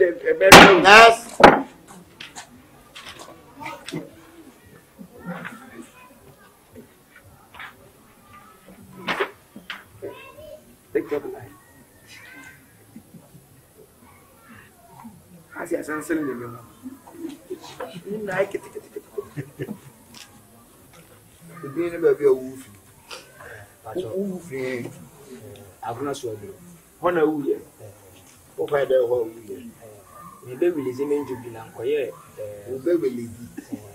Yes. Take your life. As you are answering the mirror. You like it. The being a baby wolf. I've not sure. Honor who ye. Okay, there were Maybe we listen to be Nankoye. baby.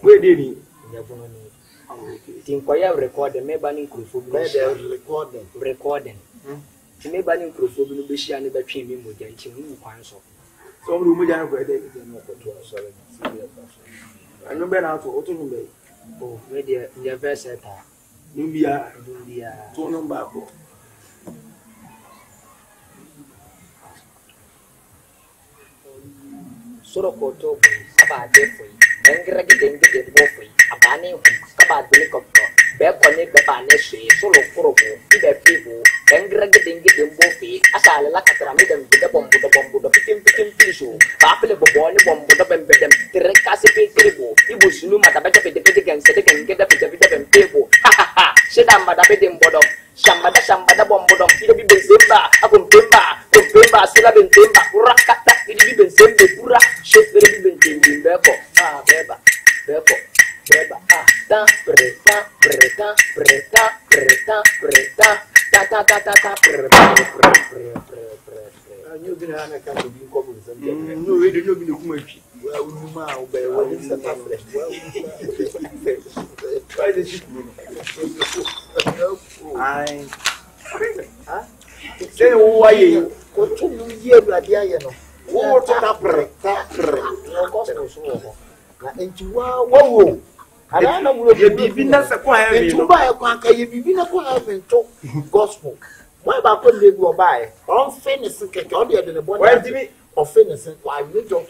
Where did he? Tinkoya record the Mebaning recording. To me, banning Crawford will be sharing the tree with the Chimu Quanso. Some room down where they sorry. I know better how to auto bay. Oh, maybe the best at Numbia, India. two number. Sort of photo about death for you. Then get the war for you. A banning about the helicopter. Back on it, the banished, solo for the people. Then get them both feet. As I like a pyramid with the bomb, the picking fish. Buffalo born, bomb with the bed, the recassi table. It was no matter better the bed against it and get up with the bed and table. Ha ha ha! Sit down, but I bet them bottom. Shambada bomb bottom. It'll be Zimba. I can Pimba, Silla and Timba, Rakata, it'll be Zimba, Pura, shit, very big in Beko. Ah, Beba, ah, ta, preta, You can have a kind of incompetence. No, we don't know much. Well, we might be well in the family. Try the ship. I say, who are you? What to do here, Bladiano? What and you are whoa. And I know you're being that's a quiet. And you buy a quack, you've been a quiet and talk gospel. Why about when they go by? All fairness and earlier than the boy of fairness and why we don't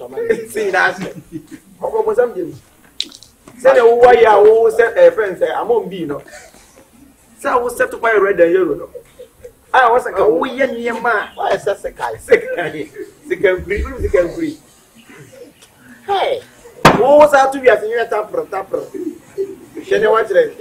see that. What was something? Say, who are you? Who said a friend? Say, I'm on Bino. So I was set to buy a red and yellow. I was like, oh, yeah, man. Why is that a guy? Second free. Hey, what was that to be a senior tapper? Can you watch it?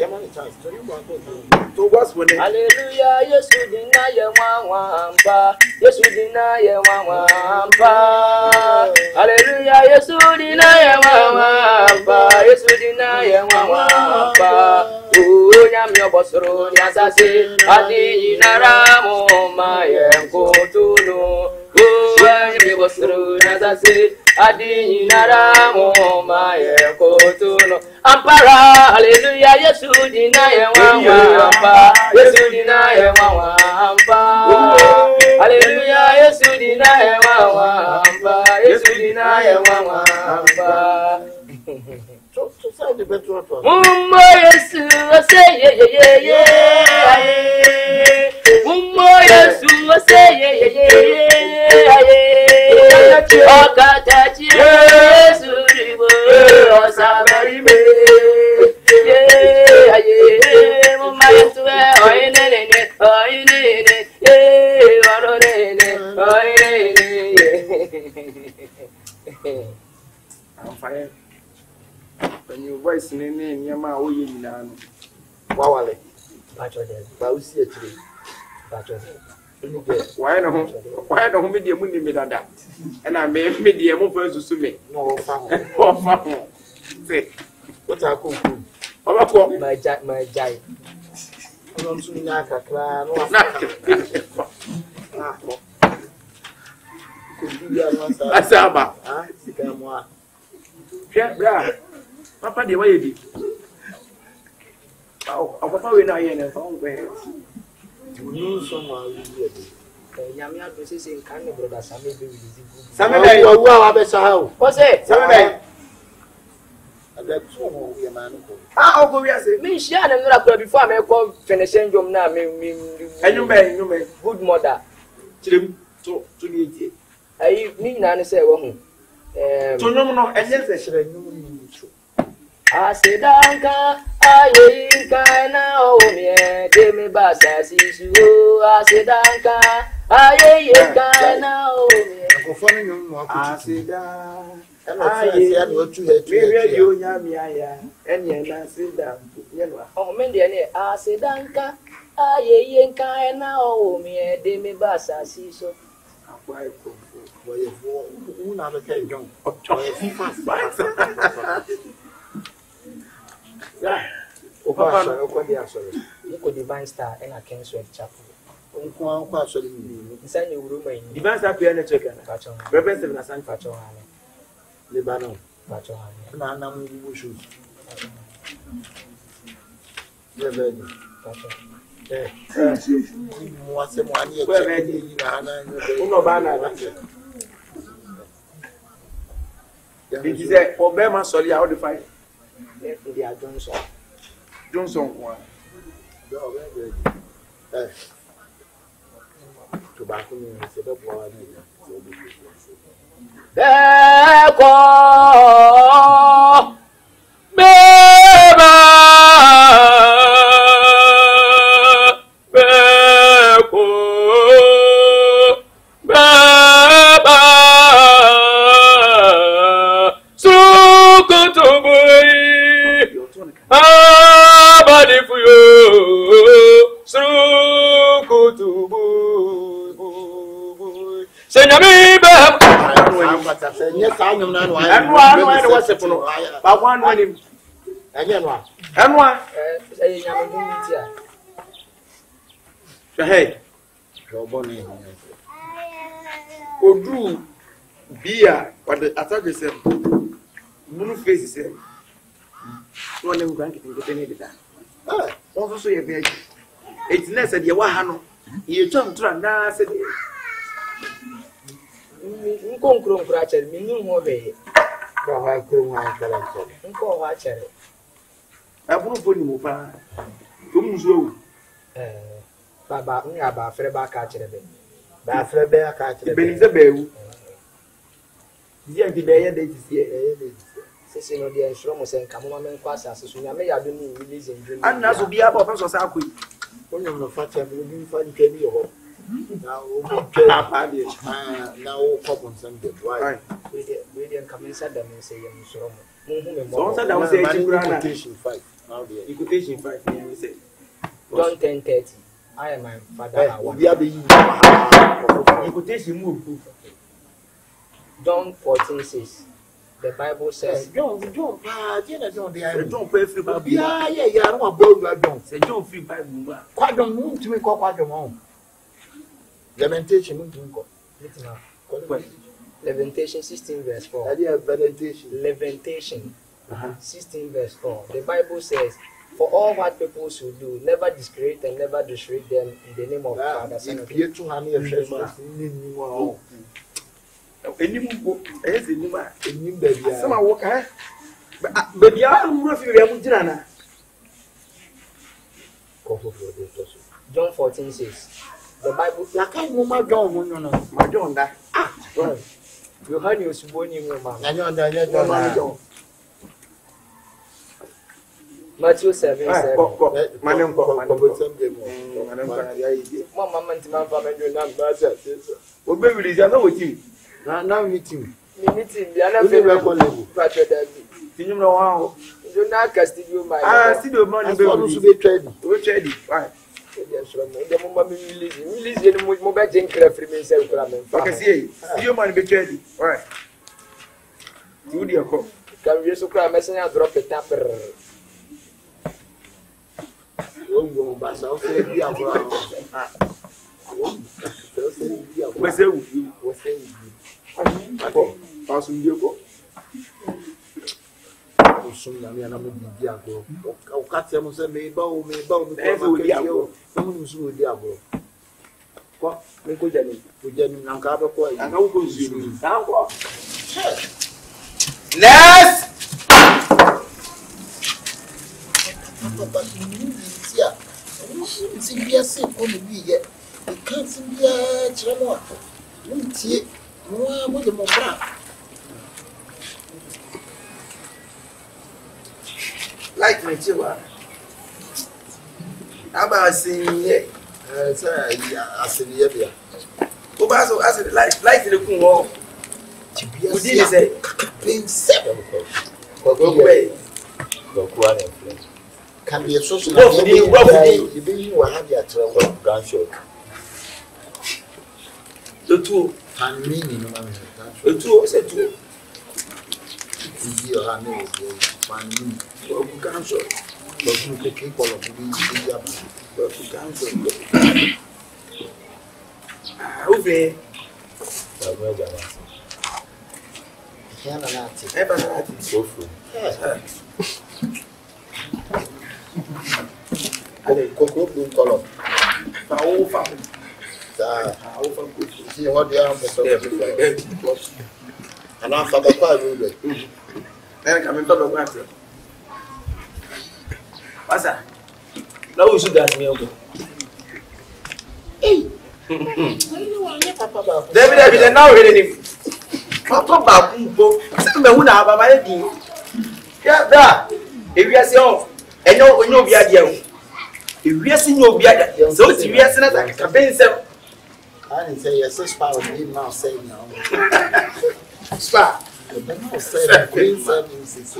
To what's when Hallelujah, yes, you deny one pa. Yes, you deny one pa. Hallelujah, yes, you deny one pa. Yes, you deny one pa. Oh, yam your boss, Yasasi, Adi Naramo, my go to know. Oh, your boss, Yasasi, Adi Naramo, my go to know. Ampara, hallelujah, yes, you deny one pa. Yes, you deny one pa. Hallelujah, yes, you deny one pa. Yes, you deny one pa. to say the better for Yes, I say, yeah. Yes, I say, yeah. Oh, God, that yes, I'm fine. When your voice in the name, Yama, oh, you know, Wawale, Patrick, Bausi a tree. why don't media money me that? And I made media more first to me. No, family. Oh, say, What I cook? my jai. I'm soon not a clan. Asaba. Ah, Sikamwa. Yeah, Papa, the way you did. Oh, Papa, we're not here. You know someone. Yamia to say, can the brother Sammy be with Some of you are a how. What's it? Some of Ah, oh, yes, me, she had another before I call finishing your name, and you may, good mother. to the I mean, I say, oh, to no, and yes, I should know. I said, Danka, I ain't kind of me, Demi Bass, as you. I said, Danka, Aye, ye can now. Go for you, no, I see that. I what you had to you, Yamia, and Yana sit down. Oh, Mendiane, I say, Danka. Aye, ye can now. Me, Demi Bassa, see so. why who never came young. Yeah. You could divine star and I can't sweat chapel. Inside the room, Divine star piano checker. Representative Nasan Pacho, Lebanon. Pacho, Nanam shoes. You're ready. Pacho. What's the 1 year? Did you say, Obama, sorry, how to fight? They are Johnson. Johnson. Tobacco is a double. Yes, I know now. And one was a phone. But one him. Again, one. And one. Hey, your bonnet. Odu beer, but the attack is him. Blue face is him. One of them drank it in the day. Also, a very it's less at your one. You jump to a said. Nkonkron kracher mi nu mo be Ba ha kro wa kala so. nko wa chere Abunu foni mo pa. Dum zo. Baba nga ba fere ba ka chere be. Ba fere be ka chere. Be ni ze be wu. Dia di be ye de ti sie. Sisi no dia nsoro mo se nka mo ma men kwa asase so nya me ya do ni release ndrim. Anna so bia ba fa so sa akoi. Onye no fa chere mo bi fa ntwa bi ho. Now, now, couple something. Why? We didn't come inside them and say, So, that was a quotation 5. Now, the quotation 5. John 10:30. I am my father. We are the quotation move. John 14:6. The Bible says, John, don't pay free Bible. Yeah, I don't want to go. Say, John free Bible. Quite don't move to me, quite home. Lamentation, Lamentation 16 verse 4. Lamentation 16 verse 4. The Bible says, for all what people should do, never discredit and never disrespect them in the name of Father, Son, and John 14:6. The Bible, la can't move my John, my John, that. You heard you was born in your mouth. Matthew 7:7. Now meeting. You not casting my still money be trading. The moment release any mobile jink free me sell okay, see you money be trading. All right. You dear co. Can you so cry messenger drop a tapper? Oh, but I'll say, yeah, what's it? Some young man would be Diablo. Oh, cut them and may bow, some Diablo. What? We could get it. We get him now, cover point. I know who's you. Now, what? Yes! See, yes, it won't be yet. It can't see yet. See, more with the more. Like me too. How about seeing it? I said, yeah. pass as the light in the cool. We did say, paying 7 can be a social you be you have your travel gunshot. The two and meaning, the two said to your hand find gunshot. But you can keep all of the gunshot. Okay. So free. Cocoa blue color. See what they are. And after the fire, then come into the water. What's that? Now we should ask me. Hey, David, now ready. What about people? Some men who have a money. Yeah, that. If you are saying, and no, be a deal. If we are seeing you be a deal, so if we are seeing that I can say, I didn't say yes, Spa was now saying now. Spa, the said, Queen services,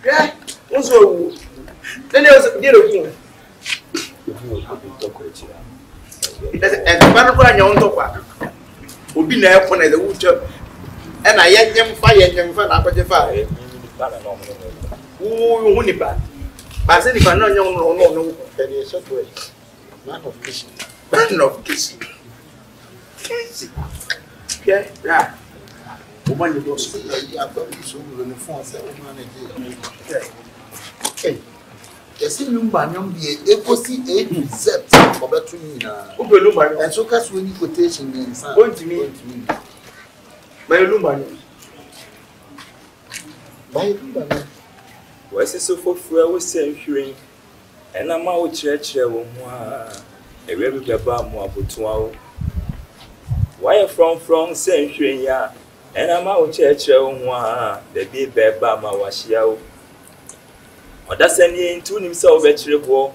yeah, also, then there was a deal. And the man ran your own top. Would be there upon the wood. And I yet them fire and fan up at the fire. Who won't it? I said, if I know you no, then you're so great. Man of kissing. Man of kissing. Yeah, yeah. Woman, you don't see, I've got this over in the phone. Hey, yes, you know, be able to see a reception for between and so cast when you quotation in going to me. My Luman. Was it so for fuel was saying, and I'm out church, a very baba more but why from saying, ya, and I'm out church, the big baba was yao. Or that's any into himself vegetable.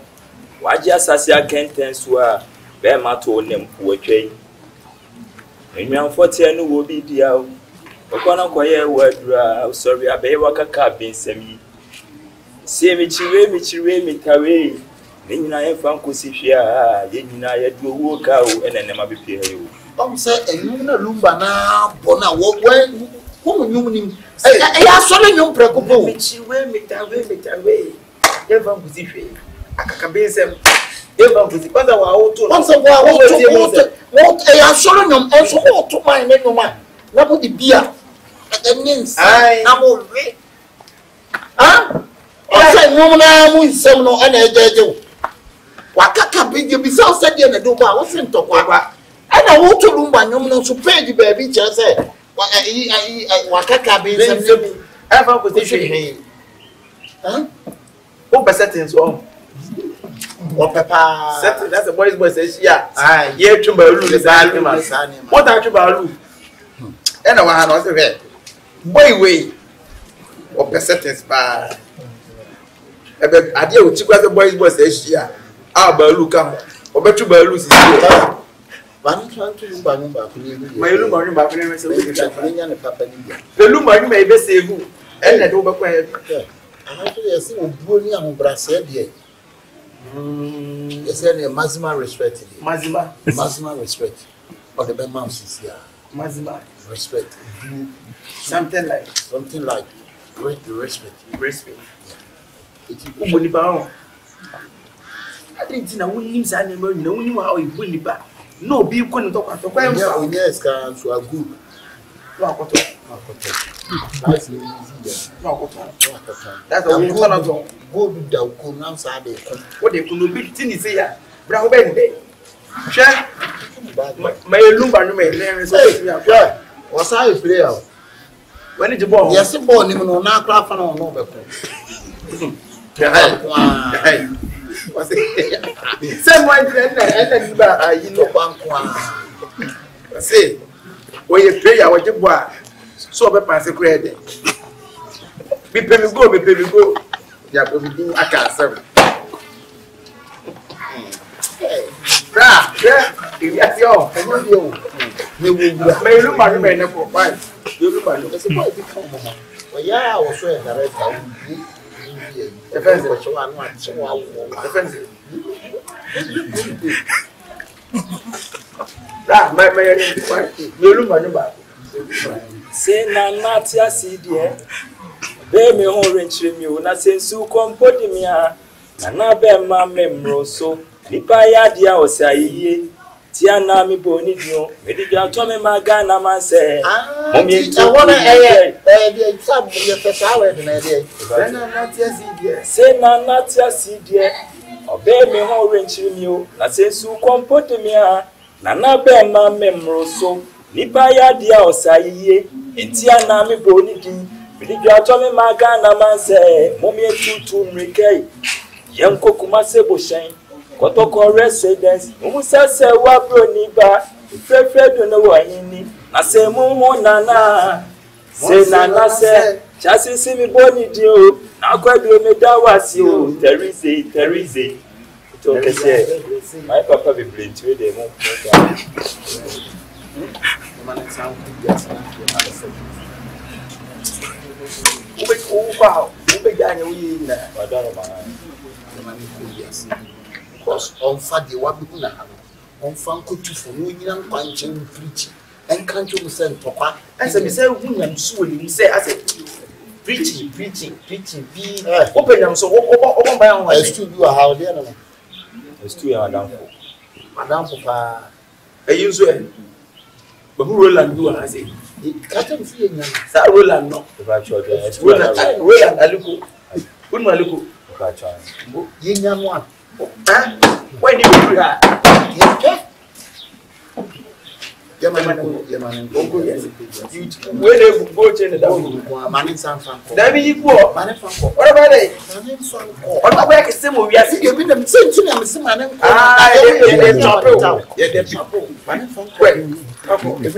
Why just as I can't swear, bear my tone name poetry. And you are 40 and will be dear. Okona kwaye wadra sorry abe waka cabin semi se me chire me tawe ni nyina ye fan kosi hwea ye nyina ye du owo ka o ene ma be pie yo say enum na lumba na bona wo nyum nim ya so le nyum prekopo me chire me tawe ye fan kosi hwea akaka ben sem ye fan kosi kwanda wa oto what ya so le nyum enso wo to man ne nyuma na bo di bia Aye. I woman, I'm some no and a Wakaka big you be so said in the Duba, wasn't to Waka. And I want to Lumba, no to pay the baby, just said. Wakaka be ever position. What settings on? What papa? That's the boys says, yeah. Aye, yeah, Chumba, what are Chubalu? And I want to read. Boy, or percentage by a idea which was the boys was this year. Our Baluka, or better Balus. I'm trying to buy my Luman back in the Luman may be saved, and I don't acquire. I actually see Brunia on Brasselia. Yes, any maximum respect. Maximum respect. Or the Bemans is here. Maximum respect. Something like great respect. Respect. It's Ubuniba. I didn't know when his animal knowing how he will be. No, be couldn't talk at the time. Yes, can so a good. That's a good good dog could now say what they could be tinny say. Brown Bendy. Share my lumber may was I a player? When did you born? Yes, born him on our craft and on over. Someone and you know, one say, when you pay our job, so be pass a credit. Be pay me go. Yeah, I can't serve. Hey, yeah, if you Me look at me for fine. You look at the boy become mama. Well, yeah, I was so director. The fence was one, so the fence. My you look at me. Say Natia see dear. Bear me orange me, na sensu compoti me. Nana bear my memro so. Nipa ya dia osaye. Tia na mi boni dio. Medija to me magana man say. Mommy, I wanna the exam you first hour in a day. Say Natia see dear. Obey me orange me, na sensu compoti me. Nana bear my memro so. Nipa ya dia osaye. Tia na mi boni dio. Medija to me magana man say. Mommy tutu mrikei. Yanko kumase boshen. Kotoko residence, umusa se wabro niba, frefre do no wayini, na se mumu nana, se nana se, chasi si mi boni dio, na kwa do me da wasi o, Terize. To kese, my papa be blend to the mo. Because on Friday, what people have on Franco to for no young punching preaching and can't you send Papa? As I say, women soon say, I said, preaching, be open them so open by on. I still do a how there. It's 2 years down for Madame Papa, I use it. But who will and do? I say, catch him seeing that will and not. Roland, I look. Good, my look. Yin one. When you do that, you when they go change the down, man in San Francisco. that be equal. What about it? What about the same? We are seeing them same to them. Man, if we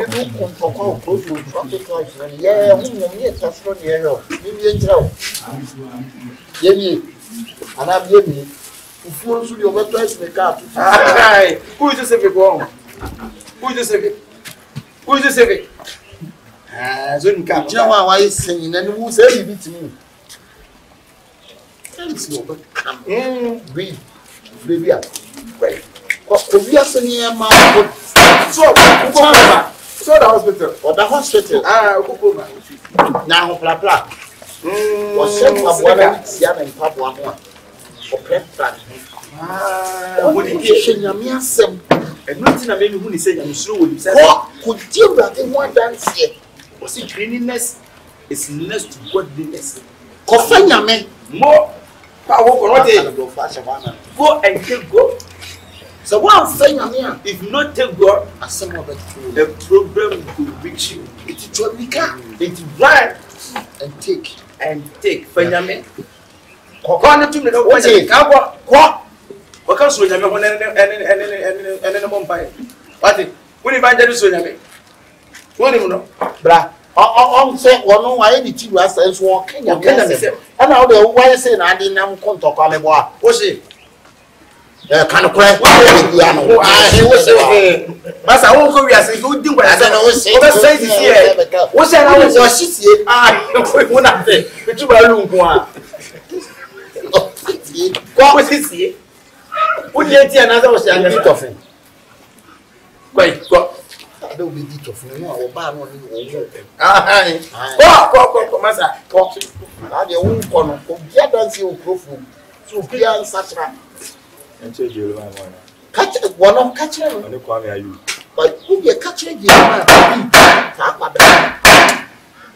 don't control close to yeah, we need to throw the arrow. And I'm Yemi. If you want to be over twice in the car, who is the civic one? Who is the civic? Who is the civic? Zun Cap. You know why I saying and who said it to me? Thanks, you but come read. Libya. Wait. What we are saying, my so the hospital. Or the hospital. Now, blah blah. Was sent from one and Papua. What did you say? And nothing I mean, who is saying, I'm sure you said, could you have one dance here? Was it cleanliness? It's less to godliness. Kofanya me More power for what go and take God. So one thing I'm here. If not take God, As some of it, the problem will reach you. it's what we can It's right and take. Benjamin. Kokona to me, no one say, what? What comes with them and then a bumpire? What it? When you find that is with me? What do you know? Bra. On say, one no, I did you as walking. And now the why saying I didn't have contact on the boy. What's it? Kind of crack. He was saying, Master, I won't go. We are saying, good thing. I don't know what's here. What's that? I was just here. When I say, but you are room. What was this here? What did you another was younger coffin? Quite what? I don't be it of no or bar on you. Master, Talking. I won't come. Get us your profile. So be on such a catch one of catching. But who be catching you?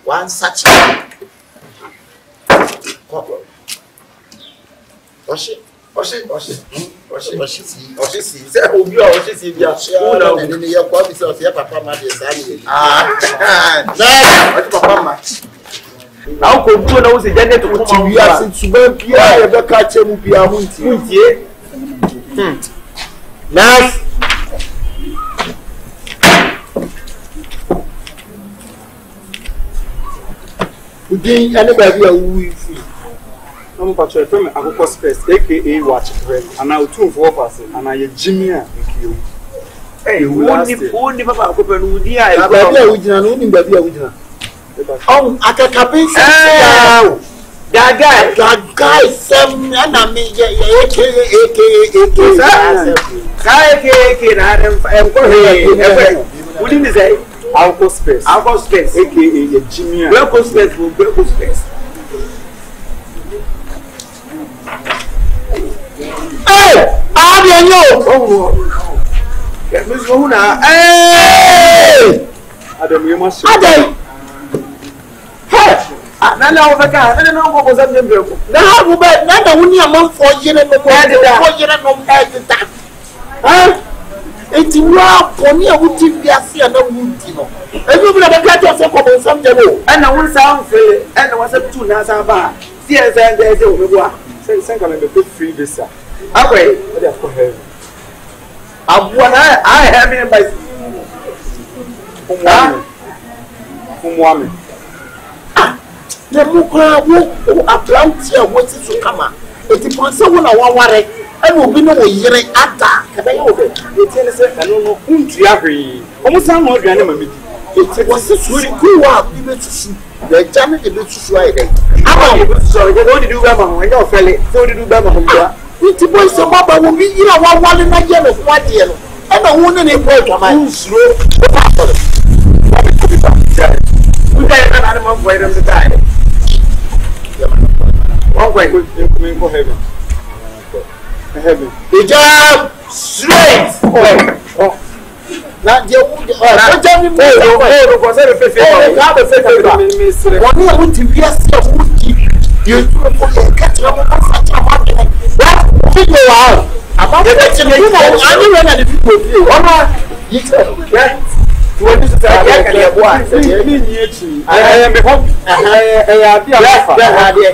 One such Now, could you know the Janet to we are since you ever catch him? We are nice. Anybody who I'm patching from Akoko Space, aka Watch, and I will 2 4 and I Jimmy. Hey, only Papa Cooper, who dear, Baby original, no baby original. Oh, Akakapi. That guy, some enemy, what did you say? Alco space. Alco space. AKA Jimmy. Welcome space. Welcome space. Hey, I oh, Miss Mona. Hey, Adam, you must. Adam. Hey. Nana oveka, nana no go go zabye mbeko. Na ha go be, nana woni amanfo yere no ko yere no edita. Ha? Eti wa poni a wuti biase na wuti no. Ebi bi na be ka to so ko bon sam je no. Ana won sa mfele, ana wasa tu na sa ba. Si enza nze o mebo a. Send come be free visa. Akwe, What they for heaven. abuana I have him by Umwami. Na mu kwa wo aplanti a woti so kama. Eti ponse wo na waware. E no bi no wo yere ada. Ka be ye wo be. Eti ne se eno no untu ahwe. Omo san no aduane ma medi. Eti wo se suku wa bi be tusu. The jam de be tusu ayi dey. Aba you so you go do ba ma, you fele. So do ba ma. Iti boy se baba wo bi yira wawale na je no kwa de no. E na wo ne boy to ma. Nsuro. We got another man for them to die. One way, We go heaven. Heaven. The job straight. Oh. Na je wo de o jam ni mo. Oh, go say the face. Oh, ga be face. Wọ́n ní àwọn tí bí ẹsẹ̀ fún ti yóò tó kó yẹ kẹ́tìrẹ́ mọ́ bá fàtà wá dé. Wọ́n fi lè wà á. Àbá fún mi tí mo kú mọ̀ á ní rẹ̀ náà ní fífi òfin. Wọ́n máa yí kẹ́ ẹ̀ wọ́n ti sọ ẹ̀ kẹ́lẹ́ ẹ̀bọ́ à. Ni ni echi. Me ho. Abi afa. Bẹ́ẹ̀ ha dé.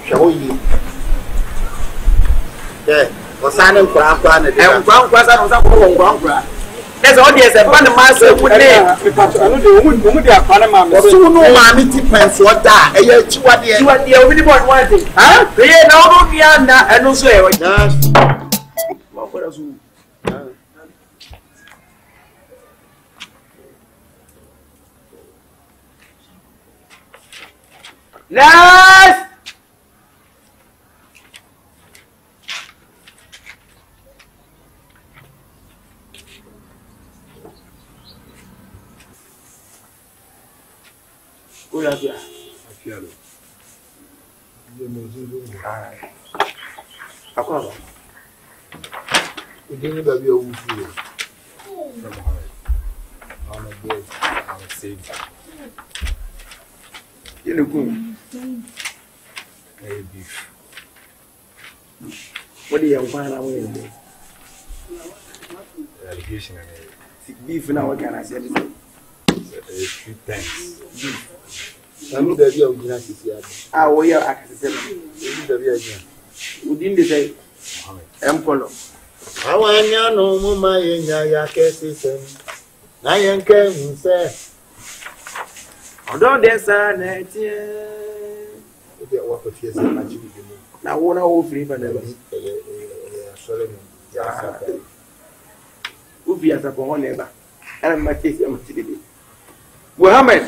Ṣé o yí? Bẹ́ẹ̀ ọ̀sán ní nkùrà ní dé. Nkùrà sá ní ọ̀sán kúrò nkùrà. Ẹsẹ̀ ọ̀dì ẹsẹ̀ bá ní máa ṣe wú dé. Ano de omu de akwa na ma me. Sunu maame ti pẹ̀nsù ọ̀dà ẹ̀yẹ ẹ̀kíwádìí. Ẹ̀kíwádìí omi ní bọ́ọ̀lù wọ́n ti. Èyí na ọdún bíi àná ẹnu sọ ẹ̀ wọ́n. Nurse! Oya bia. Afialo. Akwa. Ìdí ní bàbí owó fún mi. I'm a boy. I'm a savior. You look good. Hey, beef. What do you find out with Allegation and beef now? What can I say? a few times. Àmì bàbí owó jìnnà sí sí àbí. Ah, we are accessible. Ìdí bàbí owó jìnnà. Within the day, Empolo. Àwọn ẹni ọ̀nà mú máa yẹ nyàyà kẹ́sì sẹ́nu. Náà yẹn kẹ́hìn sẹ́. Ọ̀dọ́ dẹ̀ sá nà tiẹ̀. Ó bí àwọn akọ̀tí ẹsẹ̀ máa jí bìbí mú. Na wo na wo free banana. Ẹyẹ sọ́lẹ̀ mi. Yàrá sáfẹ́. Ubi asapọ̀ hàn nẹ́ẹ̀bà. Ẹ̀rọ mi máa kéésì ẹ̀mọ̀ ti dìde. Muhammad.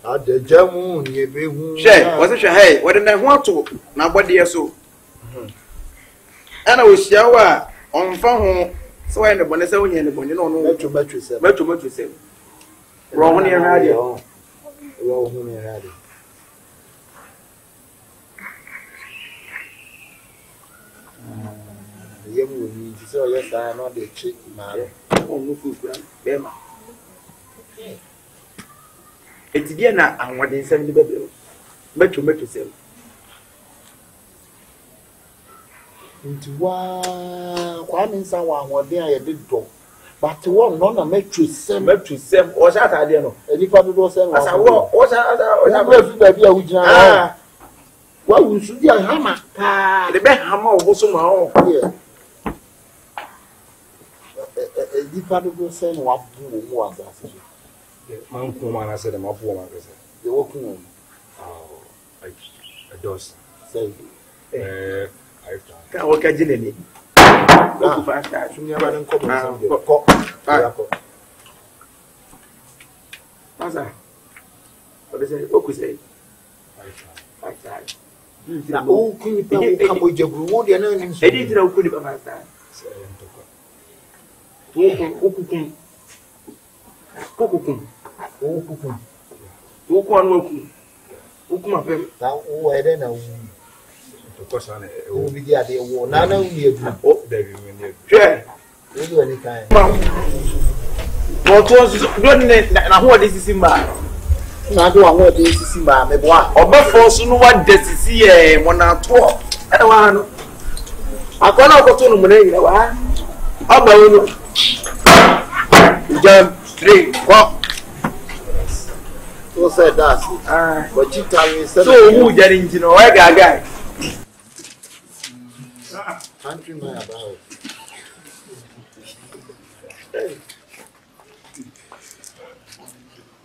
Àdẹ̀jẹ́ mú ní ebe hu. Ṣé wọ́n ti ṣe ẹ̀ wọ́n dẹ̀ hún àtò n'abọ́dìyẹ so. Ẹ̀na òṣìṣẹ́ wa ọ̀nfà ho sọ wọ́n yẹn nìbọn ní sẹ́wọ́n yẹn nìbọn nínú ọ̀nù. Mẹ́tò sẹ́mu. Mẹ́tò sẹ́mu. Rọ̀ ọ̀hún ni ẹ̀rọ adìẹ. Rọ̀ ọ̀hún ni ẹ̀rọ adìẹ. Ẹ̀yẹ́ mu wò ní ti sẹ́ ọ̀yẹ́ sáà náà dẹ̀ kye màá lọ. Ọ̀hún fún ìkura bẹ́ẹ̀ ma. Eti díẹ̀ na àwọn ọ̀dẹ̀ nsẹ́m ní bẹ́ẹ̀ bẹ́ẹ̀ mẹ́tò sẹ́mu. Nti waa Kwame Nsa wɔ ahoɔden a yɛde dɔ but wɔn no na mɛtwe sɛm Ọ̀ṣà àtàdé nọ. nipa dodoɔ sɛm Asa wọ ọ̀ṣà ɔyɛ fi baabi a wogyina hɔ wawu nsu di ahama paa Ẹ̀dẹ̀ bẹ́ẹ̀ hama ọ̀bọ̀ so ma ọ̀. yɛ nipa dodoɔ sɛm na wabu wɔn mu wɔ asase so Man, come on, I said, I'm a poor man. yɛ wɔ kun wɔn A dozen. sɛ I've done. Ká wọ́n ká jí nìyí. Oku fast. Masa. What is it? Oku say. Fast. Na o kuni pa o kamo jagru wo de na nim so. Edi tira oku ni pa fast. Okukum. Oku anu oku. Oku ma pem. Na o ede na wo. To sana o bi dia de wo na na wi egu. O David we ni. Hwe. O do ni kan. Mo to do ni na ho de sisi mba. Na do ho de sisi mba me bo a. Obefo so no wa de sisi mo na to. E wa no. Akona ko to no mo na yire wa. Aba wo no. Jam 3 4. So said that. But you tell me so who jari njino wa gaga. Country man about.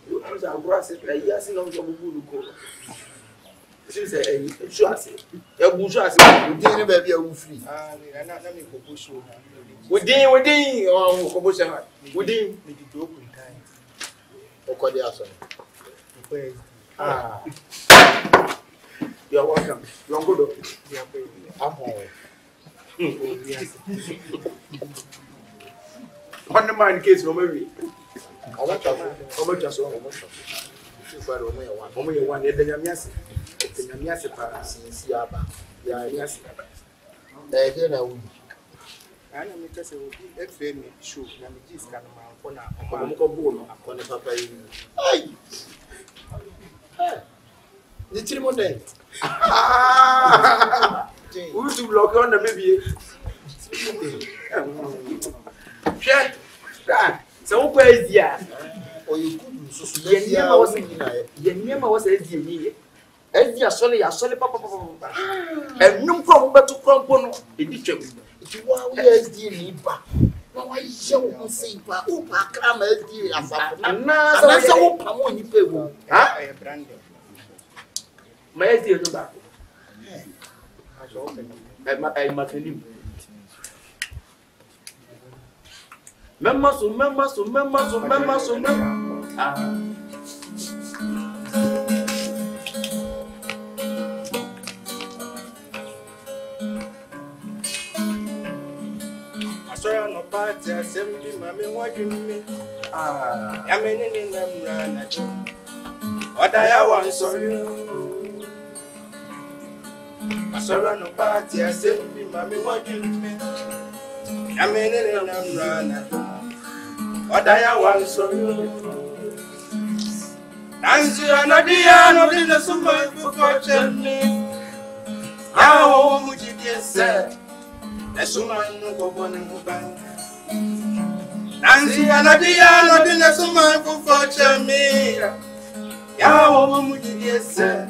You are grass like yes no go bubu ko. She say sure ase. E bu sure ase. You dey baby a wu free. Na me ko bu show. Within oh ko bu show. Within me di do kun time. Okodi aso. You are welcome. You are good. I'm home. On the mind case no maybe. How much of one edanyamiase. Edanyamiase pa since yaba. ya yasi. Again na wu. Ana me kase wo efe me show na me gis kan ma ko na ko bu no Akone papa yi. Ai. Ni trimo den. We to block on the baby. Shit. So wo kwa ezia. Oyi kudu susu Ye niema wo se nyina ye. Ye niema wo se ezia ni ye. Ezia sole ya sole papa. Enum kro mo betu krompo no edi twem. Ti wa we SD ni ba. Na wa ye wo sei ba. O pa kra ma SD afa. Na sa wo pa mo ni pe wo. Ha? Branded. Ma ezia no ba. Ai matelim. Memma so. Ah. Asora no party assembly mama wadwumi. Ah. Ya menene namra na cho. Oda ya wan sorry. Asora no party assembly mama wadwumi. Ya menene namra na cho. Oda ya wan sorry. Nancy anadia no dina sumba fukocheni. Ya o mujidi se. Nesuma no gobone muban. Nancy anadia no dina sumba fukocheni. Ya o mujidi se.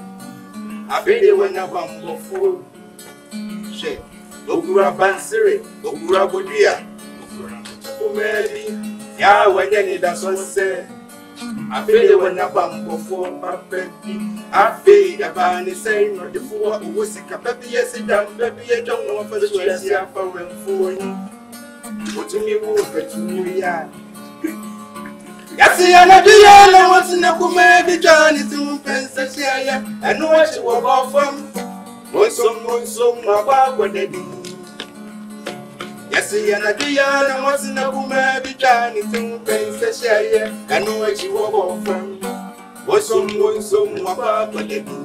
Abede wena bambofu. She. Okura bansire, okura bodia. Umedi. Ya wenya ni da so se. Afede wena bambofu papeti. Afe da bani say no de fu o sika baby yes dam baby e jonwo fa so yes ya fa wenfu ni. Otumi wo petumi ya. Yasi yana biya na wansina kuma bi jani tun pensa siya. Anu wa chi wo ba fam. Monsom mabagwa dedi. Yasi yana biya na wansina kuma bi jani tun pensa siya. Anu wa chi wo ba fam. Monsom mabagwa dedi.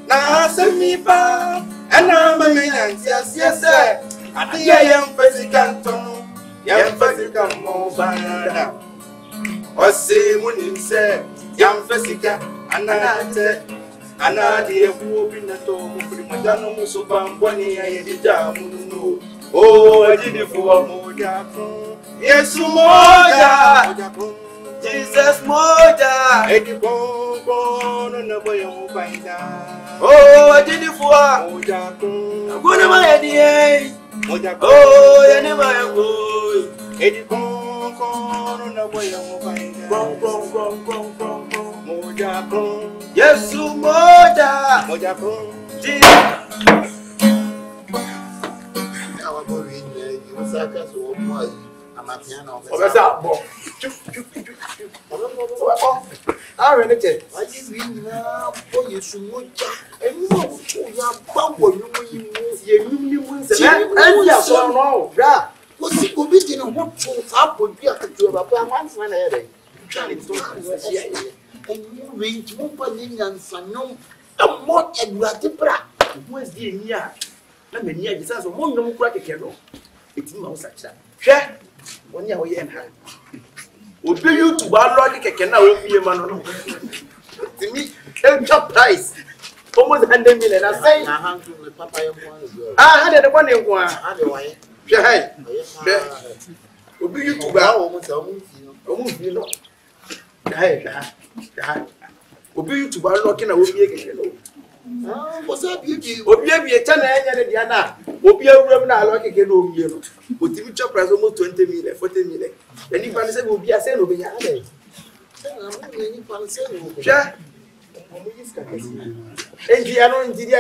Na semi ba ana mame yanti asiese. Adiya yam fesikantono. Yam fasika mo banda. Ose muninse yam fasika anate anadi eku binato mu firi majano muso bamboni ya yedida munu. Oh ajidi fuwa moja kun. Yesu moja. Jesus moja. Edi kon no boyo mo baida. Oh ajidi fuwa moja kun. Kuna mayedi eh. Moja kun. Oh yani mayango. Edi kon na boya mo baida. Kon. Moja kon. Yesu moja. Moja kon. na mani agi sa so mo nnum kura keke no etimi ma wo sakira hwe woni a wo ye nha obi YouTube already keke na wo bie ma no etimi elcha price almost 100 million I say na hantu le papa ye mo hade de kwa ne nko a hade wa ye hwe hai obi YouTube a wo mo sa wo mo fi no hai obi YouTube already na wo bie keke no obi cha na enya ne dia na obi awuram na alo keke no obi no otimi chop price almost 20 million 40 million eni pa ne se obi ase no benya ade eni pa ne se no ja enji ano enji dia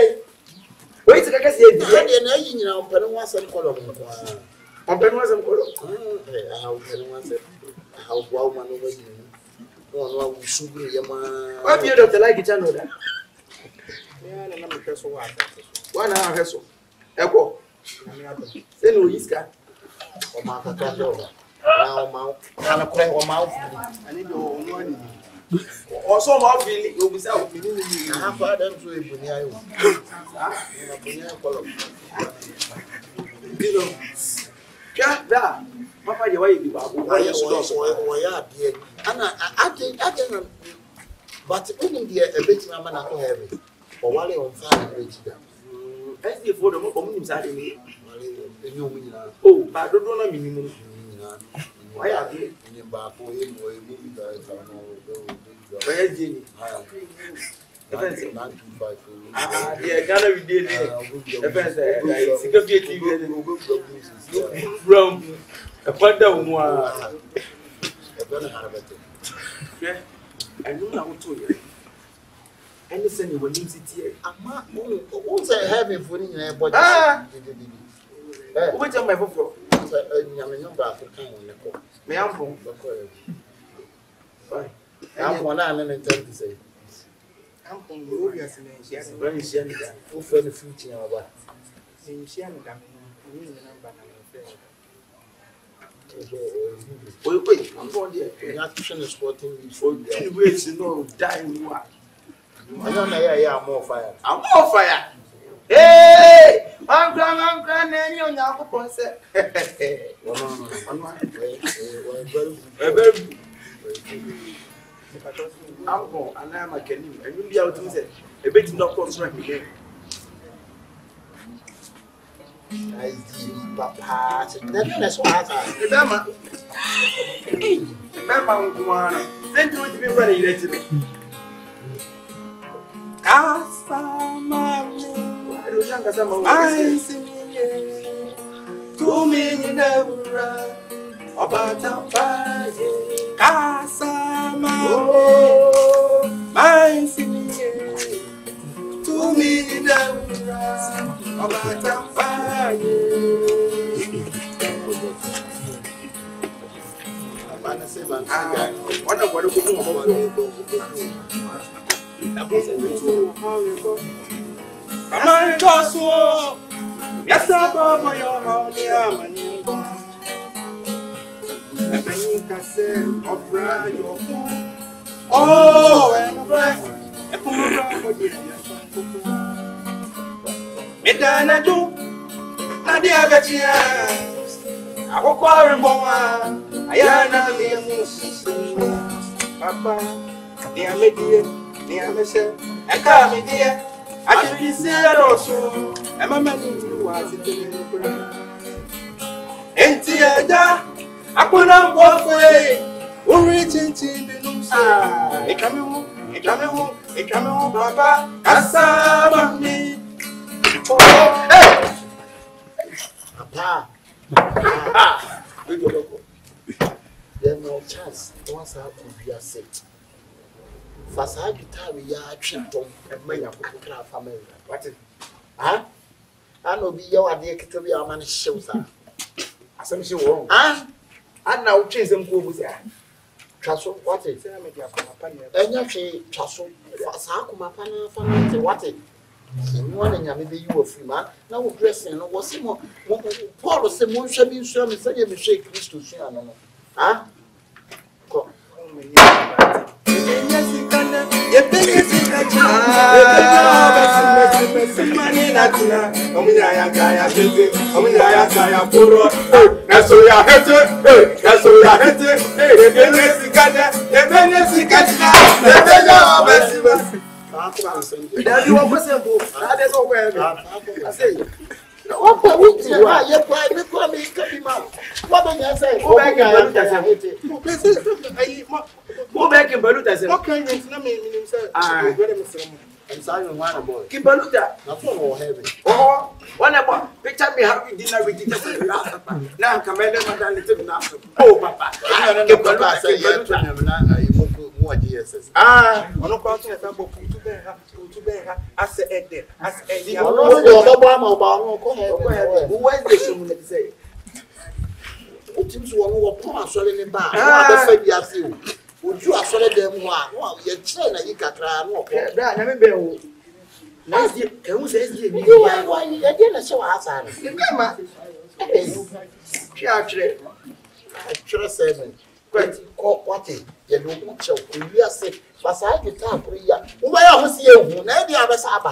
wait ka kasi enji dia na yi nyina o pere wa sem kolo mo kwa on pere wa sem kolo o pere wa sem o gwa ma no bayi no no wa shuguru ya ma wa bi do like channel da ya na me peso wa na heso eko se no yiska o ma ka ta do na o ma kana kure o ma ani do no ani o so ma feel o bi sa o feel ni na fa dem so e buni ayo na buni kolo dilo ja da papa je wa yi ba ko wa yesu do so wa ya die ana ade na but when the bit na na ko heavy or wale on fire register SD for them ko munim sa de ni wale enyo mu nyina oh ba do na minimum nyina wa ya de ni ba ko e mo e mu da ta no wa ya de ni defense yeah Ghana we dey defense sika TV from a panda mu a e bana harabete yeah anu na wo to ye any say ni wani city ama o say heaven for ni nyina e body o be jam my foforo nyame nyomba african won ko me ampo fine ampo na na ntend to say ampo no we as na nsia ni da o fe no future na ba nsia ni da ni ni namba na fe Wait, I'm going there. You have to finish sporting For 2 weeks, you know, dying what? I don't know, yeah, I'm more fire. I'm on fire. Hey! I'm crying, and you're not going to say. I'm going, and I'm a canoe, and you'll be able to say, a bit not construct again. I papa, that's what I Remember, then to be ready, let me. To me, you never about a fire. Casama, my singing. To me, you never about a fire. What a wonderful I'm just so yes, I'm your honey. I can say, your phone. Oh, and breath. Midana do, Nadia Gatia. I will call him, I am Papa, dear Media, dear Michelle, I come in here. I can be said also, and my man was it. And Tiada, I put on one way. Who reach into the side? It come home, Papa. Cassava me. Papa, there's no chance. Once I could be a sick. Fasa guitar we are treat on and may have family. What is huh? I know be your idea to be a man shows. Asem she wo. Ah, And now change them go with her. Chasso, what it? Say I make your papa. And actually, Chasso, Sakuma Pana, what it? One and maybe you were free man. Now dressing was more. Paul was the moon shall be sure me say you shake Christus. Ah, what we say? You cry me, come out. What do you say? Go back and Baluta said, what can you tell me? Say, I'm sorry, one boy. Keep Baluta. That's all heavy. Oh, one about picture me having dinner with you. Now, come in and now. Oh, Papa. I don't know what I say. You more years. Ah, I'm not going to have to bear. I said, I said, You know, who was this? Say, what seems one who upon selling in bar? I said, yes, you. Would you have sold them one? You're trying to get a that never be. Last year, who says you are going to get a show outside. actually, I trust seven. But what it? You don't show. We are sick. But I get up for you. Where was you? Maybe I was up.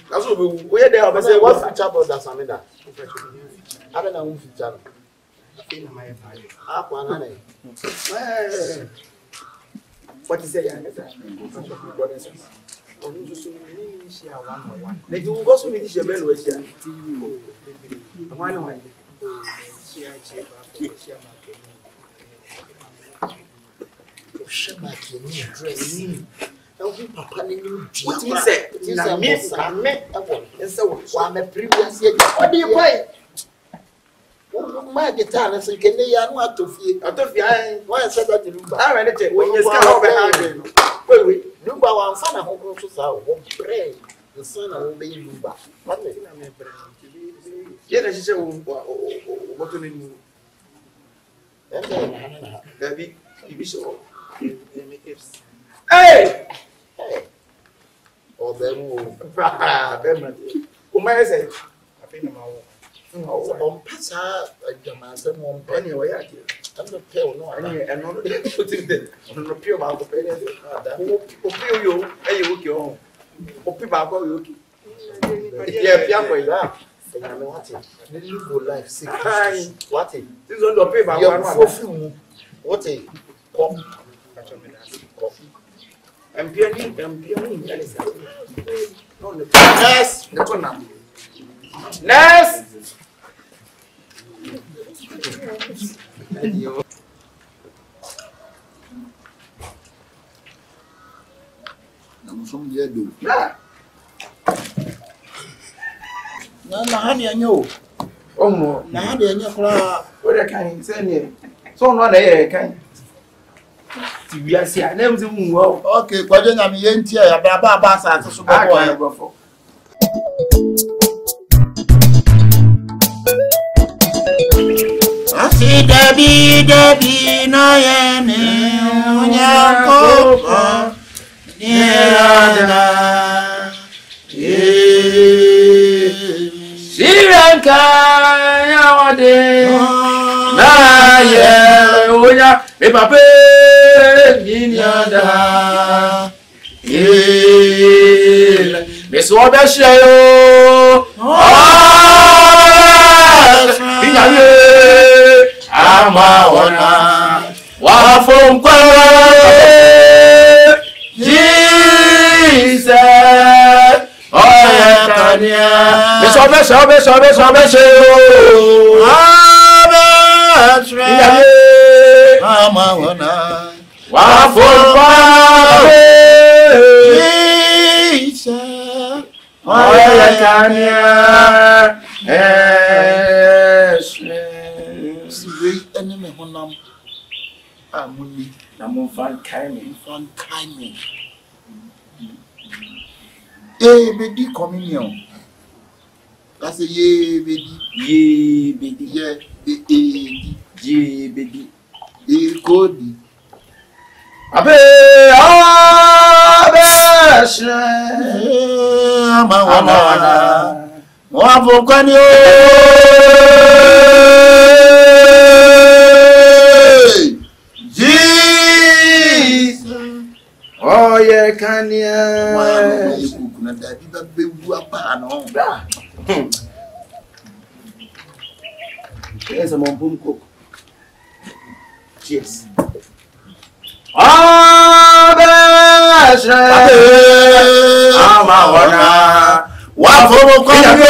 that's what we're there. I say, what's the trouble? That's I don't know who's the channel. Up one. What is it? They do go so many shabel with you. What is it? What do you play? My guitar is in Kenya. What to feel? Why I said that to Luba? I read it when you scout behind. Luba, one son of who goes out, won't pray. The son of Baby Luba. Yes, she said, what do you mean? Baby, you be so. Hey! Or them, Who say? I think on Passa, a Jamaican one penny away at you. I'm not pale, no, and not putting the pure about the penny. Who feel you, and you look your own. Who people go you. Yeah, young way that. What it? Live your life sick. What it? This is on the paper. What it? I'm peering. Yes, Nurse! I'm from the do. No, honey, I know. Oh, no, honey, I know. What can you say? So, not a kind. We are seeing names in well. Okay, but then I'm in here. I'm about to super boy. Asi Debbie na yene Nyako Nirana Siranka Yawade Na ye Oya Me pape Ninyada Me swabe shayo Ama ona wafumkwe Jesus oya kania beso Ama ona wafumkwe Jesus oya kania enemy honam amuni na mo fan kai me be di communion That's a ye baby. Yeah, baby. E Cody. Abe shre Amawana. Wavokani o. Jesus. Oh yeah, kania. Kuna dadi ba bewu apa no. Yes, I'm on boom cook. Cheers. Amawana. Wavokani o.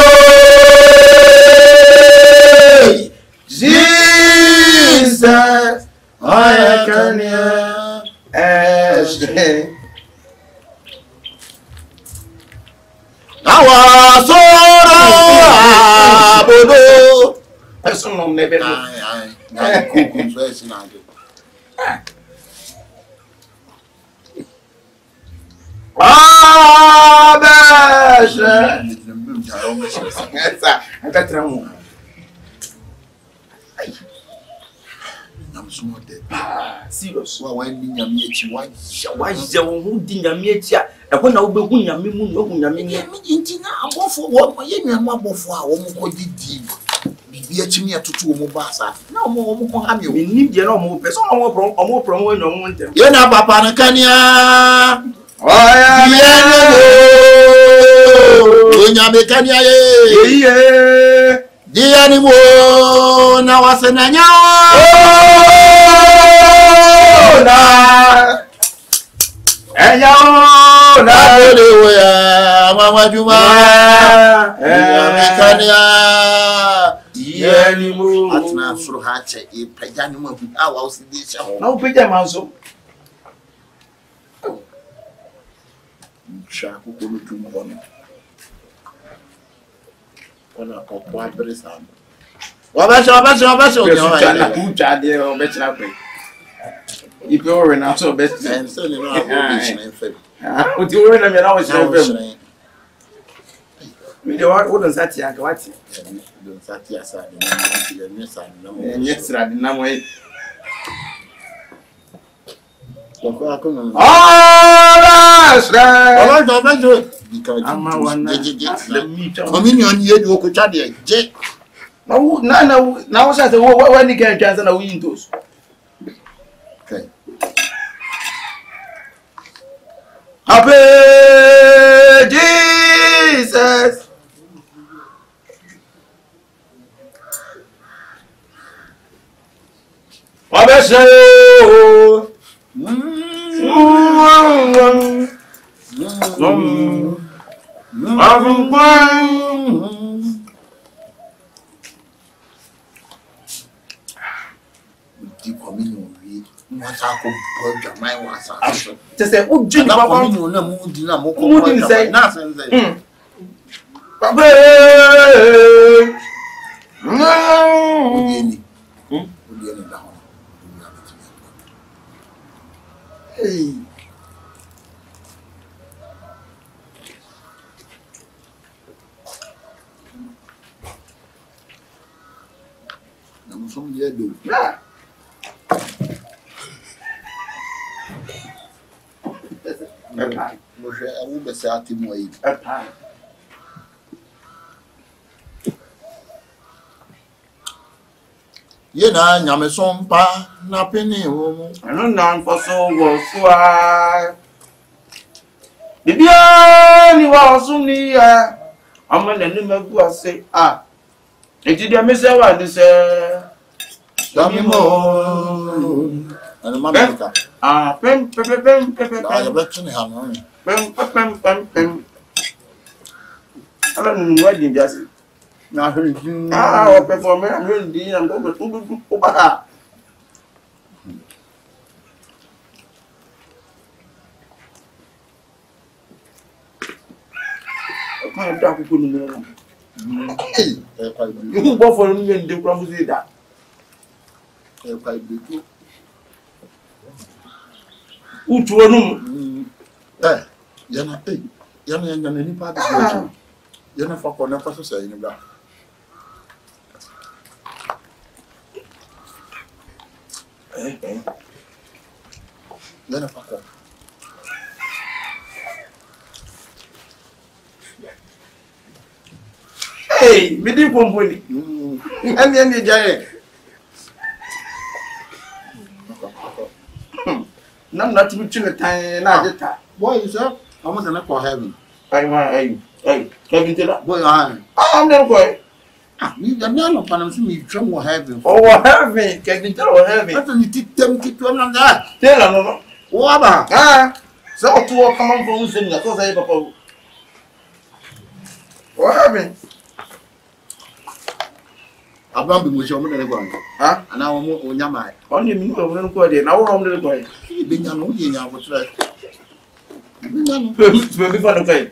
Jesus. Oh yeah, kania. Awa soro abodo. Eso não nebe. Ai. Na kuku so esi na ade. Abasha. Essa, até tramo. Ai. Nam so de. Serious. Wa wan ni nyame echi wa. Wa je wo hu di nyame echi a. E ko na wo behu nyame mu no hu nyame ni. Nti na abofo wo ye nyame abofo a wo mo ko didi. Bibi echi mi atoto wo mo ba sa. Na wo mo ko ha mi o. Ni die na wo pe so wo prom wo nyom wo ntem. Ye na papa na kania. Oya me no. Nyame kania ye. Ye. Dia ni mo na wasena nya. Na. Enya na ole ya mama juma. Nyame kania. Dia ni mo. Atna suru ha che e pagya ni mo bi a wa osidi sha ho. Na wo pagya manso. Shaku kunu tumbono. Ona okwa adresa. Wabasha. Ucha de o betna pe. Ipe o re na so betna. And so you know I go be in fact. O ti o re na me na o shire. Me de what don sati aka wati. Don sati asa de na sa na mo. Yes ra de na mo e. Ko ko no. Communion ye do ko chade je. Na wo say wo ni kan chance na wo yin those. Okay. Happy Jesus. Abesho. Communion we want to go burger my was. Just say o jin Papa papa communion na mu di na mo ko. Mu di say. Na sense. Papa. Odieni da ho. Hey. Na so ye do. Yeah. Mo hwe awu be sa atimu ayi. Ye na nyame so mpa na peni wo. Ano na mfa so wo so a. Bibia ni wa so ni ya. Ama na ni magu ase a. Eti dia me se wa ni se. Dami mo. Ana mama ka. Ah, pem. Ya betune ha no. Pem. Ala ni wa di biase. Na hwe. O performer am di am go tu ko ba. Ma da ku ko ni na. You go for me and the promise that. Utuonum. Yana nipa de. You never for never so say in bra. You never for. Hey, me di pomponi. Any giant. Nam not to be time na jeta. Boy, you sir, I'm gonna call heaven. Hey, Kevin Taylor. Boy, I'm not going. me the man of Panam me drum or heaven. Oh, heaven, Kevin Taylor, heaven. What do you teach them keep on that? Taylor, no. What about? So to come on from saying that was a papa. What happened? I'm not being with your mother going. Huh? And now I'm on your mind. Only me, I wouldn't go there. Now I'm the boy. Being a movie now, what's right? Before the guy.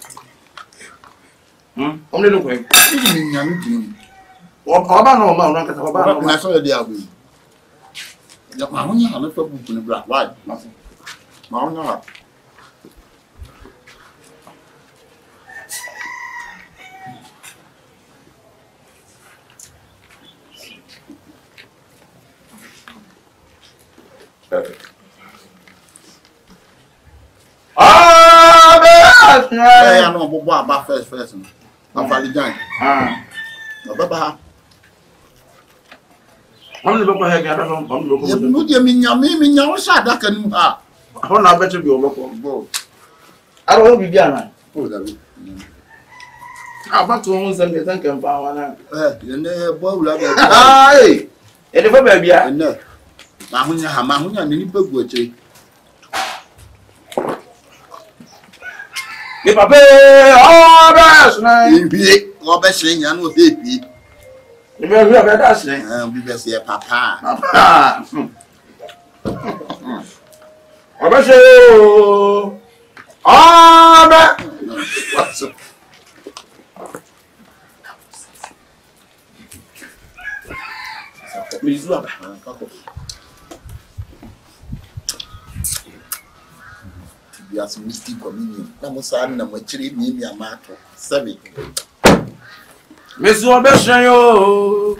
Only the way. What about no man? I saw the other way. My own hand for book in the black. Why? Nothing. My own heart. I know about first. I'm finally dying. Baba. I'm the papa here. I'm You do mean your shot that can I want better be over. I don't be Diana. Oh, that I'm back to almost and thank you for one. you never boil. Aye, and if I baby, I know. Mahunya, and any book would take. If I pay all that's nice, Robert saying, I know baby. if I hear that, We best say, Papa. I bet you all that. Miss Love. Yes, Misty Communion. Namusan, Namachiri, Mimi, Amato, 7. Miss Wabeshayo.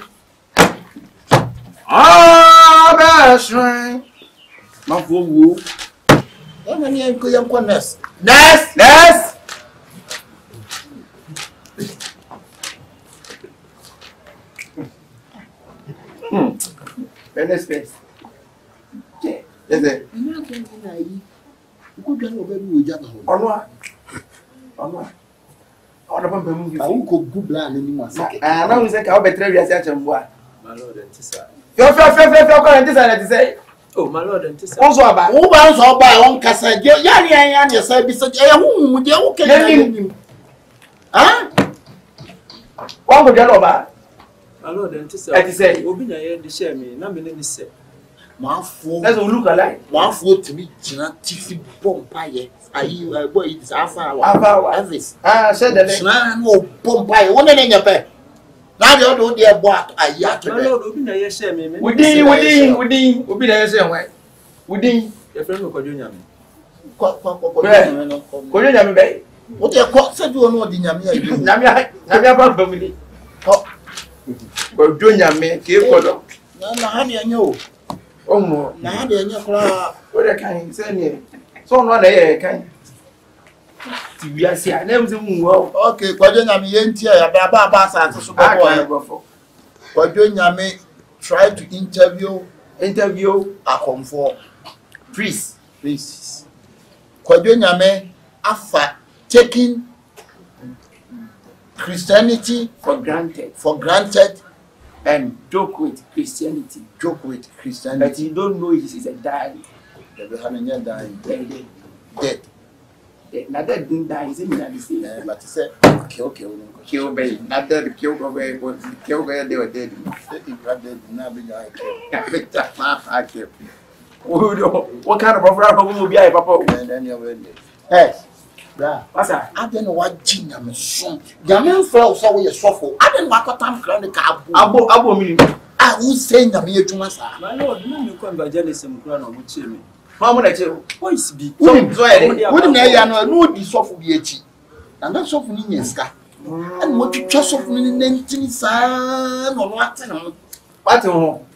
Ah, best friend. My fool. How many young corners? Ness. Better space. Is it? You could go baby. Onwa. Ọ̀dọ̀ pọ̀ mpẹ̀mú I won't go good blind anymore. Now we say ka betre wi ase achemboa. My Lord and Tissa. Fio ko ntisa na tise. Oh, my Lord and Tissa. Onso aba. Who bounce all by on Cassa? Ya say, beside who would you can ah? One go dey oba. My Lord and Tissa. I say, Obi na ye dey share me, na me ni say. My fool. Let's look alike. One fool to me, China Tiffy Bompire. Are you boy? It's Alpha. Elvis. Said the China no Bompire. One in your bed. Now you don't dear boy. I yat. My Lord, Obi na ye share me. Within. Obi na say why. Within. Your friend ko jonya me. Ko jonya me be. What you call said you know the Nyamia. Nyamia ba family. Ko jonya me ke ko do. Na hani anyo. Omo. Na hani anyo kra. O de kan say ni. So no na ye kan. Ti wi ase a na mse mu wo. Okay, kwajo Nyame yentia ya ba sa so boy. Kwajo Nyame try to interview a comfort priest. Kwajo Nyame after taking Christianity For granted and joke with Christianity. But you don't know it is a die. The Hananya dying dead. Now that didn't die, is it not the same? But he said, Kill baby. Not that kill away, but kill where they were dead. What kind of offer will be a papa? Hey, What's that? I don't know what Gina me son. Yamin fell so we shuffle. I didn't want to time crown the cab. Abo me. I won't say Yamia to myself. My Lord, no me ko evangelism kura na mo chie me. How much I Voice be. Wouldn't I know no be shuffle be a cheat. And that's off in Yeska. And what you just of me 19 son or what? What on?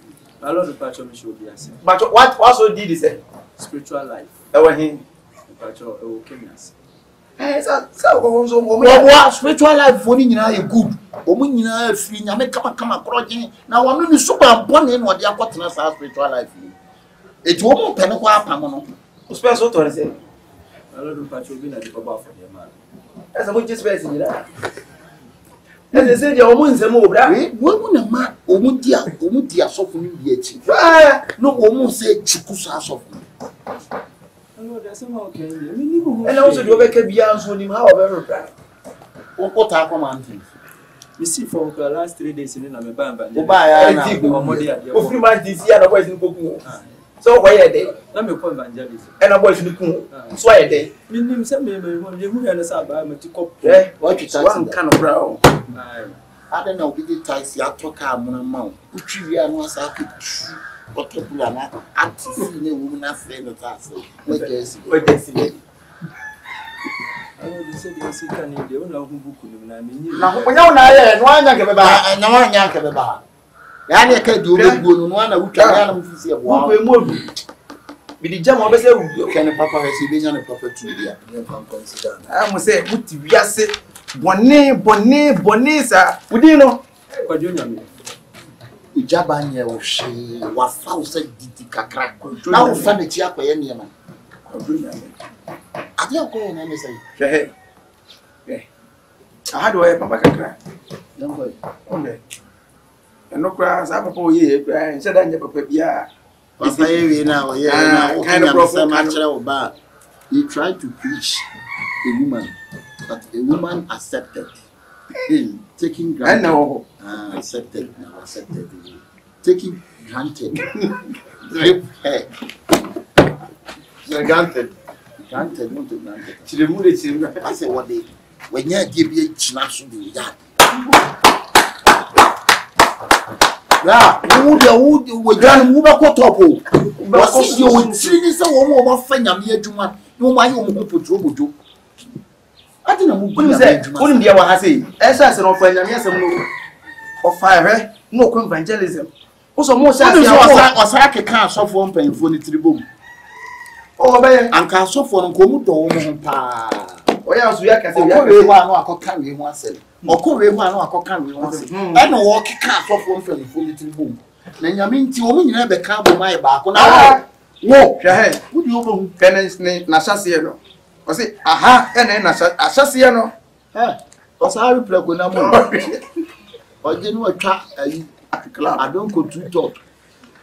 A lot of patch of me should be answered. But what also did he say? Spiritual life. Our him. Patch of Kenyans. So, spiritual life for you are good. Woman, you are free. You make come across. Now, I'm really super born in what they are putting us our spiritual life. It won't penaqua pamono. Special to say. A lot of patch of being at the papa for your man. As a much space in that. And they said your woman's a move, right? Woman, man, Omudia suffering yet. No woman said Chikusa suffering. And also, you make a beyond so him, however, what are commanding? You see, for the last 3 days in Amabamba, for 3 months this year, I was in cooking. So, why a day? Let me call evangelism. And I was in the coon. So, a day. Meaning, some men who understand by Matiko. What you one kind of brown. I don't know, we did ties your talk. I'm on a mount. Uchiria was I could what a plan. I'm seeing a woman afraid of us. What is it? I know they said they sit and they don't know who book them. I mean, now, when you're not one young about, and no one young about. Yani can do good one who can see a wow. With the jam of a Can a papa has been on a property? Consider. I must say, what you say, Bonisa, would you know? what do you know? Ujabanya o she wa fausa didi kakra. Na o fa na ti akoye ne ma. Ade akoye na me say. Hwe he. Aha do e papa kakra. Dem boy. Okay. Eno kra sa papa o ye kra, nse da nya papa bia. Papa ye na o ye na o kind of prophet. He tried to preach a woman, but a woman accepted him, taking granted. I know. Accepted. Taking granted. Rape her. Granted. Granted, not granted. Chirimu. I said, what they, when you give you a chance to do that. Yeah, who we done move a quaterpo. Was you would see this a woman of Fanya Juma? No, my own put trouble. I didn't move. Couldn't be our say. As I said, of fire, no evangelism. Also, most of was like a car so for paying for the tribune. Oh, and can so for Komuto. Why else we can say, I could carry one cell. Or Korea, I could carry one cell. I know walking car so for the tribune. Then you mean to woman never come my back on our walk. Would you know Kenneth's name, Nasasiano? I say, aha, and then Nasasiano. Was I reply when I'm or didn't know a trap? I don't go to talk.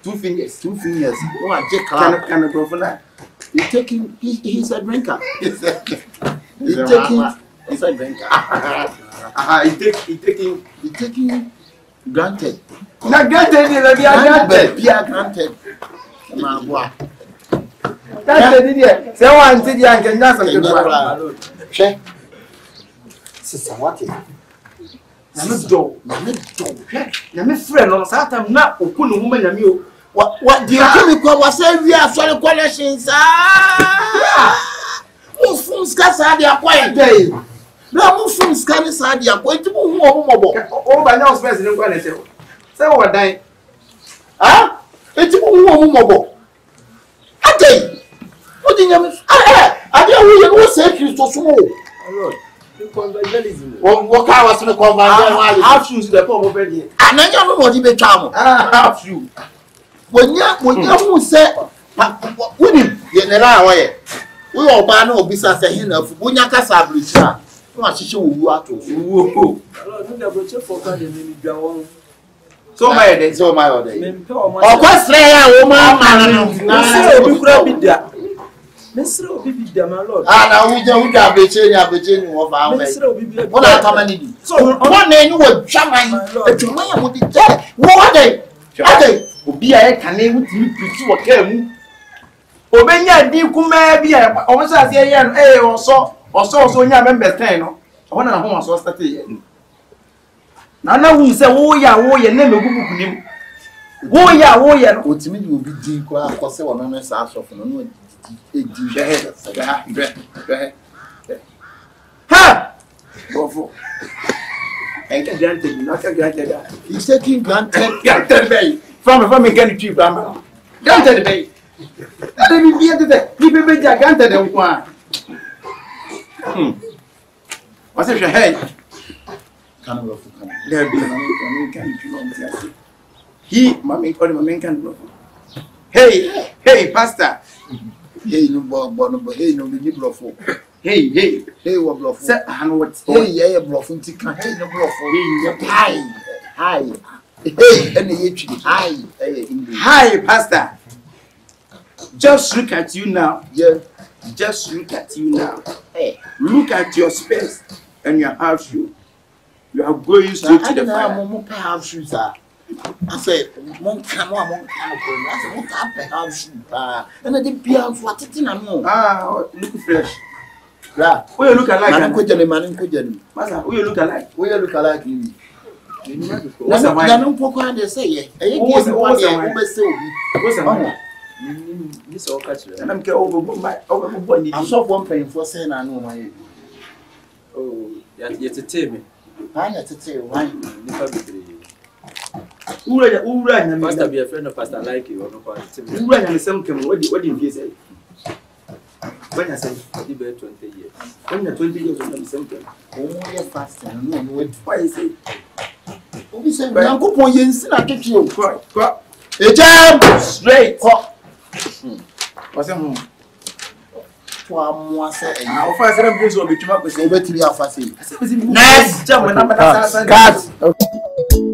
2 fingers. Oh, I take kind of go for that. He's taking, he's a drinker. He's taking, he's a drinker. He's taking granted. Not granted, granted. That's the idea. So I said, I can just check. Sister, what is my friend on Saturday, not a cool woman and you. What do you call was we are sorry questions? Muslims can be a quiet day. No Muslims can be a quiet mobile. Oh, by now, President Guanesel. So what day? Ah, it's mobile. A day. What do you mean? I don't know say Christo small. What I was in the conversation, half shoes the poor already. And then you know what you be charm. Half shoe. When you say, Winnie, you're not away. We all ban no business a hin of Bunyaka Sabrina. What she show you out to. So my day, so my day. Of course, Mr. Obi, my lord. Ah, now we don't have a chain of our way. What are coming? So, one day you were jamming to me with the dead. What day? Be a canning with you to what came. Obenya di kuma bia o so ase ye no so nya member 10 no o na ho so start ye na hu se wo ya na megugu nim wo ya no otimi di obi di kwa akose wo no sa asofo no edi ha bofo granted. Not granted. He's taking granted. Granted, baby. From me, get it cheap, Grandma. Granted, baby. Let me be at the people granted them one. What's your head? There be he, mammy, call him a man can. Hey, Pastor. Hey, no, Bono, hey, no, the bluffo. Hey, what bluff? I know what's Hey, bluffing, hey, no bluff. Hi. Hey, and the hi, Pastor. Just look at you now. Yeah. Just look at you now. Hey, look at your space and your house shoe. You are going straight to the fire. House shoes. I said, Monk, come on, I said, house shoes. And I didn't be out for it. Look fresh. Yeah. Who you look alike? Man, could you Master, who you look alike? We look alike you. What's the man? I don't poke on the say. What's the one? This all catch you. And I'm going over body. I saw one paying for saying I know my. Oh, yet to tell me. I had to tell why. Who ran? Pastor be a friend of Pastor like you or no pastor. Who ran and some come? What did you say? When I say 20 years. when you're 20 years old, I'm something. Oh, yes, faster. No, Why is it? we say, I'm going to use you. Crop. A jam Straight. What's that? Moi, c'est Now, first, I'm going to be too much. over to your face. Nice. Jump when I'm Cut.